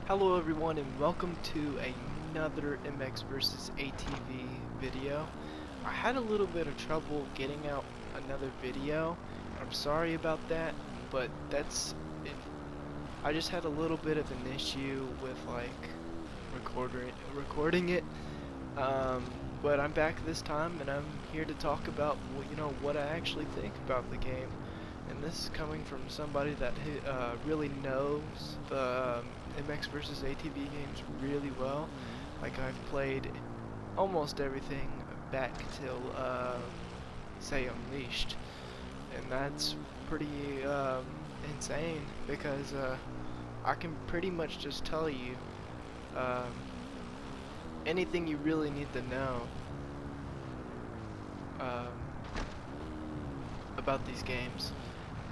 Hello everyone and welcome to another MX versus ATV video. I had a little bit of trouble getting out another video. I'm sorry about that, but that's it. I just had a little bit of an issue with like recording it. Um, but I'm back this time and I'm here to talk about what I actually think about the game. And this is coming from somebody that really knows the MX versus ATV games really well. Like I've played almost everything back till say Unleashed, and that's pretty insane because I can pretty much just tell you um, anything you really need to know um, about these games.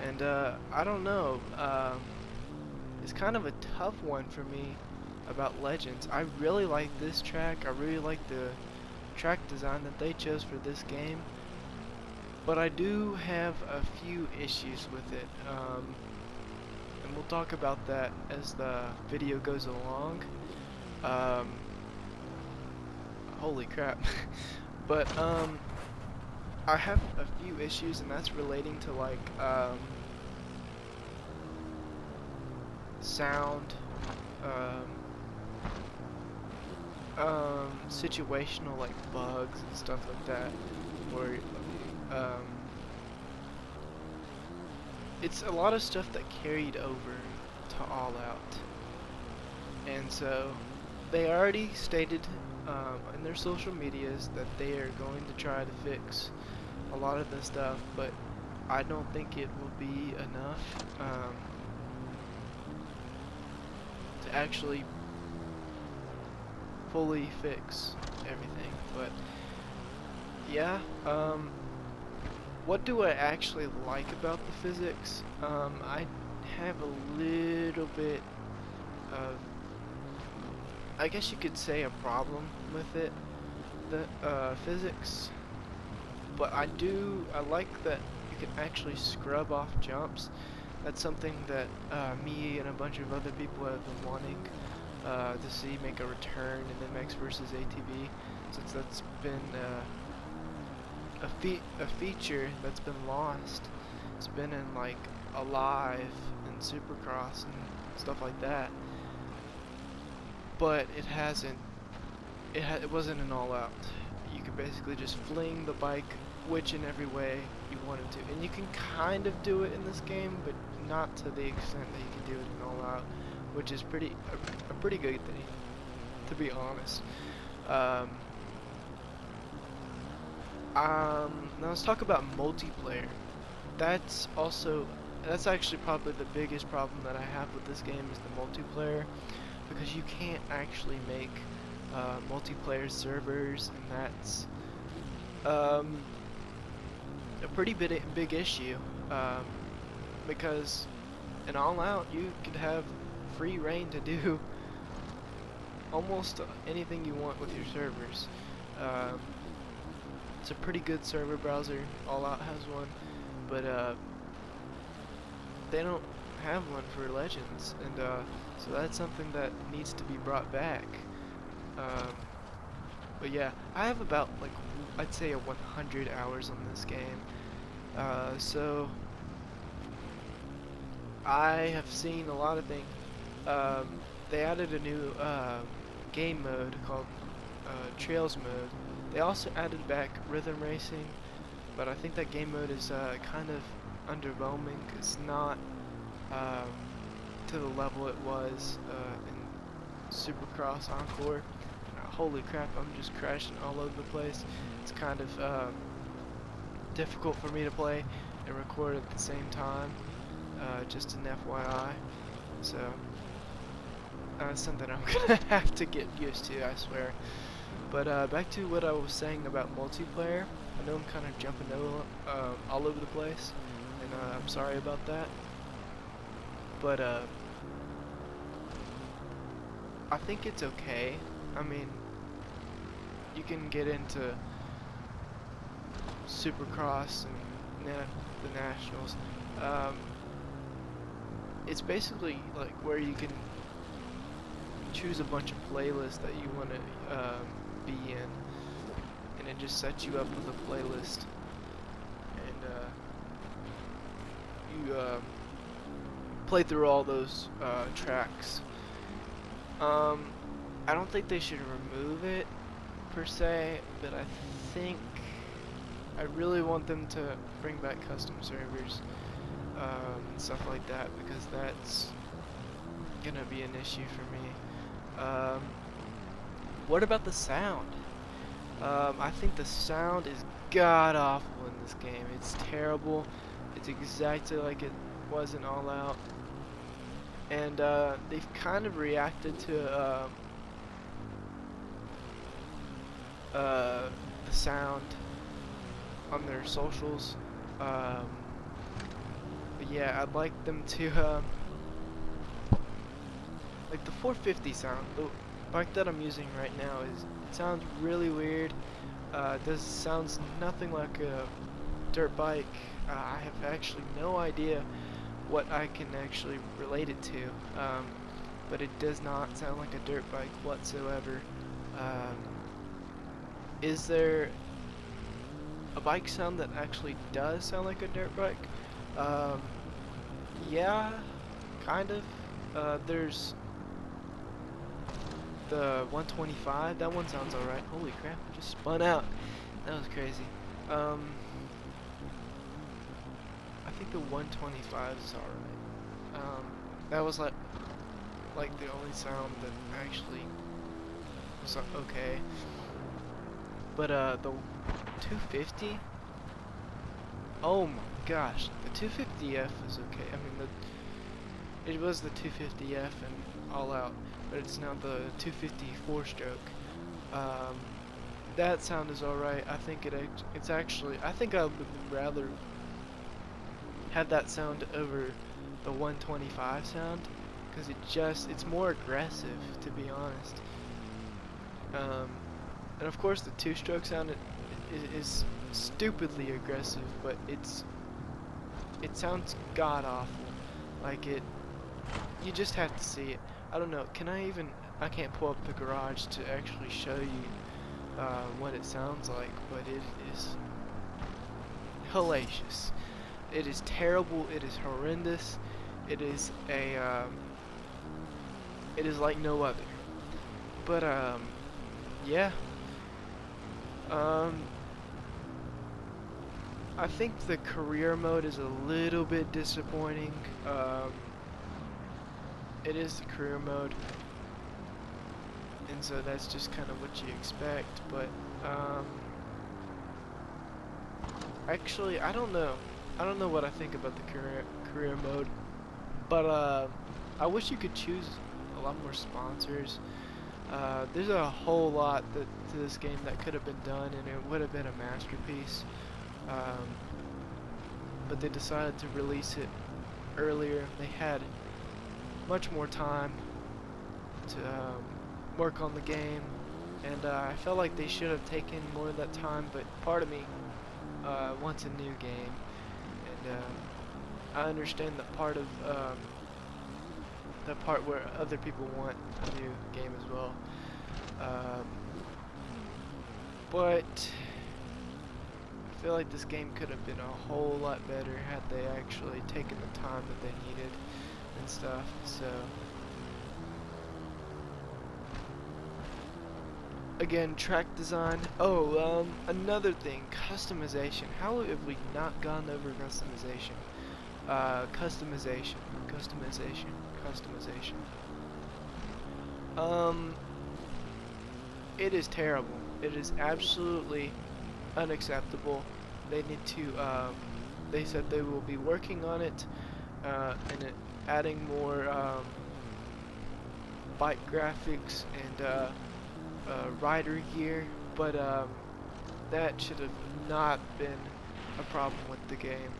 And I don't know, it's kind of a tough one for me about Legends. I really like this track, I really like the track design that they chose for this game, but I do have a few issues with it, and we'll talk about that as the video goes along. Holy crap. But I have a few issues, and that's relating to like sound, situational like bugs and stuff like that, where it's a lot of stuff that carried over to All Out, and so they already stated in their social medias that they are going to try to fix a lot of this stuff, but I don't think it will be enough to actually fully fix everything. But yeah, what do I actually like about the physics? I have a little bit of, I guess you could say, a problem with it, the physics. But I like that you can actually scrub off jumps. That's something that me and a bunch of other people have been wanting to see make a return in MX versus ATV, since that's been a feature that's been lost. It's been in like Alive and Supercross and stuff like that, but it hasn't. It wasn't an All Out. You could basically just fling the bike which and every way you wanted to, and you can kind of do it in this game, but not to the extent that you can do it in All Out, which is a pretty good thing, to be honest. Now let's talk about multiplayer. That's actually probably the biggest problem that I have with this game is the multiplayer, because you can't actually make multiplayer servers, and that's a pretty big issue, because in All Out you could have free reign to do almost anything you want with your servers. It's a pretty good server browser. All Out has one, but they don't have one for Legends, and so that's something that needs to be brought back. But yeah, I have about, like, I'd say 100 hours on this game. So I have seen a lot of things. They added a new game mode called Trails mode. They also added back rhythm racing, but I think that game mode is kind of underwhelming. It's not to the level it was in Supercross Encore. Holy crap, I'm just crashing all over the place. It's kind of difficult for me to play and record at the same time, just an FYI. So that's something I'm gonna have to get used to, I swear. But back to what I was saying about multiplayer. I know I'm kind of jumping all over the place, and I'm sorry about that. But I think it's okay. I mean, you can get into Supercross and the Nationals. It's basically like where you can choose a bunch of playlists that you want to be in, and it just sets you up with a playlist, and you play through all those tracks. I don't think they should remove it per se, but I think I really want them to bring back custom servers and stuff like that, because that's gonna be an issue for me. What about the sound? I think the sound is god awful in this game. It's terrible. It's exactly like it was in All Out, and they've kind of reacted to the sound on their socials. But yeah, I'd like them to like the 450 sound. The bike that I'm using right now it sounds really weird. Sounds nothing like a dirt bike. I have actually no idea what I can actually relate it to, but it does not sound like a dirt bike whatsoever. Is there a bike sound that actually does sound like a dirt bike? Yeah, kind of. There's the 125. That one sounds alright. Holy crap, I just spun out. That was crazy. I think the 125 is alright. That was like the only sound that actually was okay. But the 250, oh my gosh, the 250F is okay. I mean, it was the 250F and All Out, but it's now the 250 4-stroke. That sound is alright. I think it's actually, I think I would rather have that sound over the 125 sound, because it's more aggressive, to be honest. And of course the 2-stroke sound is stupidly aggressive, but it sounds god awful. Like you just have to see it. I don't know, I can't pull up the garage to actually show you what it sounds like, but it is hellacious. It is terrible, it is horrendous, it is like no other. But yeah. I think the career mode is a little bit disappointing. It is the career mode, and so that's just kind of what you expect. But actually, I don't know what I think about the career mode. But I wish you could choose a lot more sponsors. There's a whole lot to this game that could have been done, and it would have been a masterpiece. But they decided to release it earlier. They had much more time to work on the game, and I felt like they should have taken more of that time, but part of me wants a new game, and I understand that part of the part where other people want a new game as well. But I feel like this game could have been a whole lot better had they actually taken the time that they needed and stuff. So again, track design. Oh, another thing, customization. How have we not gone over customization? Customization. It is terrible. It is absolutely unacceptable. They need to, they said they will be working on it, and adding more, bike graphics and, rider gear, but, that should have not been a problem with the game.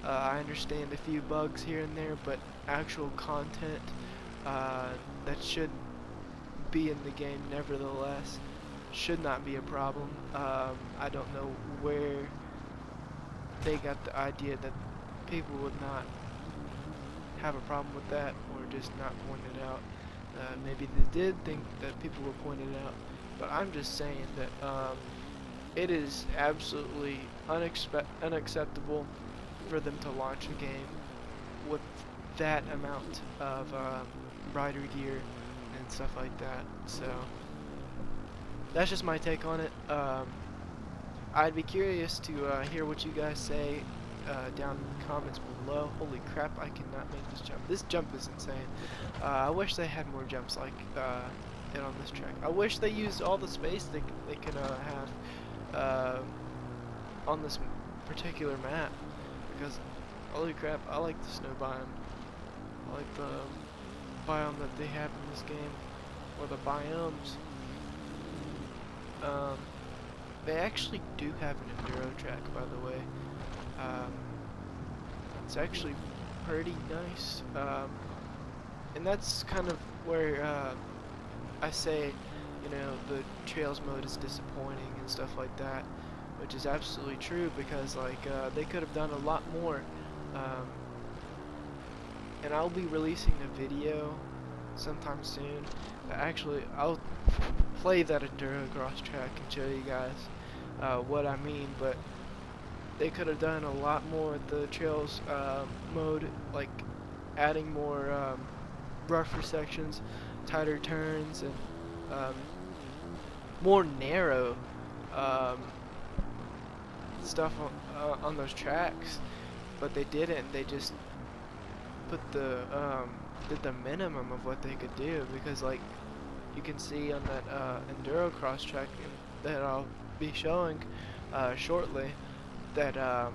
I understand a few bugs here and there, but actual content that should be in the game nevertheless should not be a problem. I don't know where they got the idea that people would not have a problem with that, or just not point it out. Maybe they did think that people were pointed out, but I'm just saying that it is absolutely unacceptable for them to launch a game with that amount of rider gear and stuff like that. So that's just my take on it. I'd be curious to hear what you guys say down in the comments below. Holy crap, I cannot make this jump. This jump is insane. I wish they had more jumps like it on this track. I wish they used all the space they could have on this particular map, because holy crap, I like the snow biome. I like the biome that they have in this game, or the biomes. They actually do have an enduro track, by the way. It's actually pretty nice, and that's kind of where I say, you know, the trails mode is disappointing and stuff like that, which is absolutely true, because like they could have done a lot more. And I'll be releasing a video sometime soon. Actually, I'll play that enduro cross track and show you guys what I mean, but they could have done a lot more with the trails mode, like adding more rougher sections, tighter turns, and more narrow stuff on those tracks. But they didn't. They just put the did the minimum of what they could do, because like you can see on that enduro cross track that I'll be showing shortly, that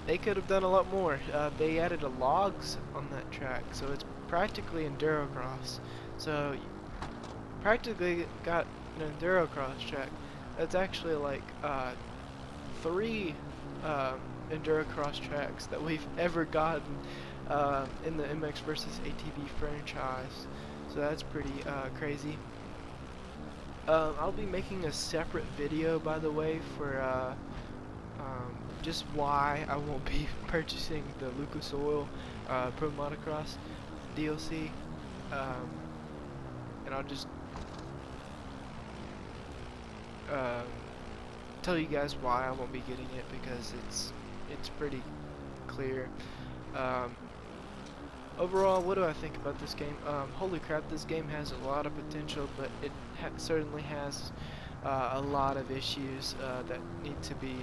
they could have done a lot more. They added a logs on that track, so it's practically enduro cross. So you practically got an enduro cross track. That's actually like 3 enduro cross tracks that we've ever gotten in the MX versus ATV franchise. So that's pretty crazy. I'll be making a separate video, by the way, for just why I won't be purchasing the Lucas Oil Pro Motocross DLC, and I'll just tell you guys why I won't be getting it, because it's pretty clear. Overall, what do I think about this game? Holy crap, this game has a lot of potential, but it certainly has a lot of issues that need to be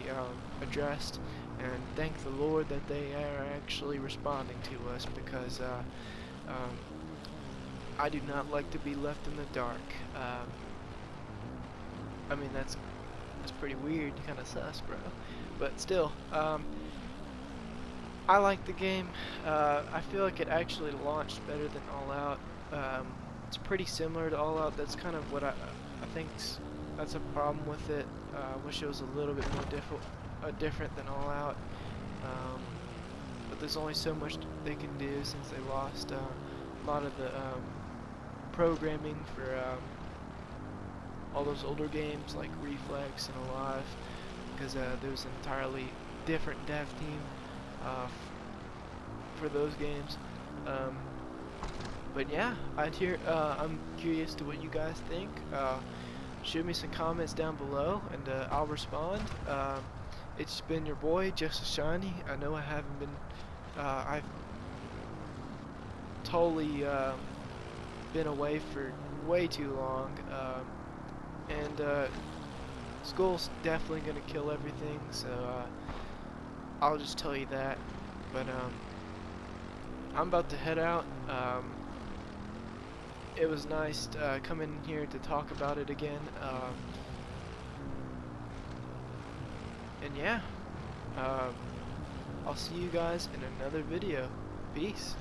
addressed, and thank the Lord that they are actually responding to us, because I do not like to be left in the dark. I mean, that's pretty weird, kind of sus, bro, but still, I like the game. I feel like it actually launched better than All Out. It's pretty similar to All Out. That's kind of what I think's that's a problem with it. I wish it was a little bit more different than All Out. But there's only so much they can do, since they lost a lot of the programming for all those older games like Reflex and Alive, because there was an entirely different dev team for those games. But yeah, I'm curious to what you guys think. Shoot me some comments down below, and I'll respond. It's been your boy, Justice Shiny. I know I haven't been, I've totally been away for way too long, and school's definitely gonna kill everything, so I'll just tell you that. But I'm about to head out. It was nice coming here to talk about it again, and yeah, I'll see you guys in another video. Peace.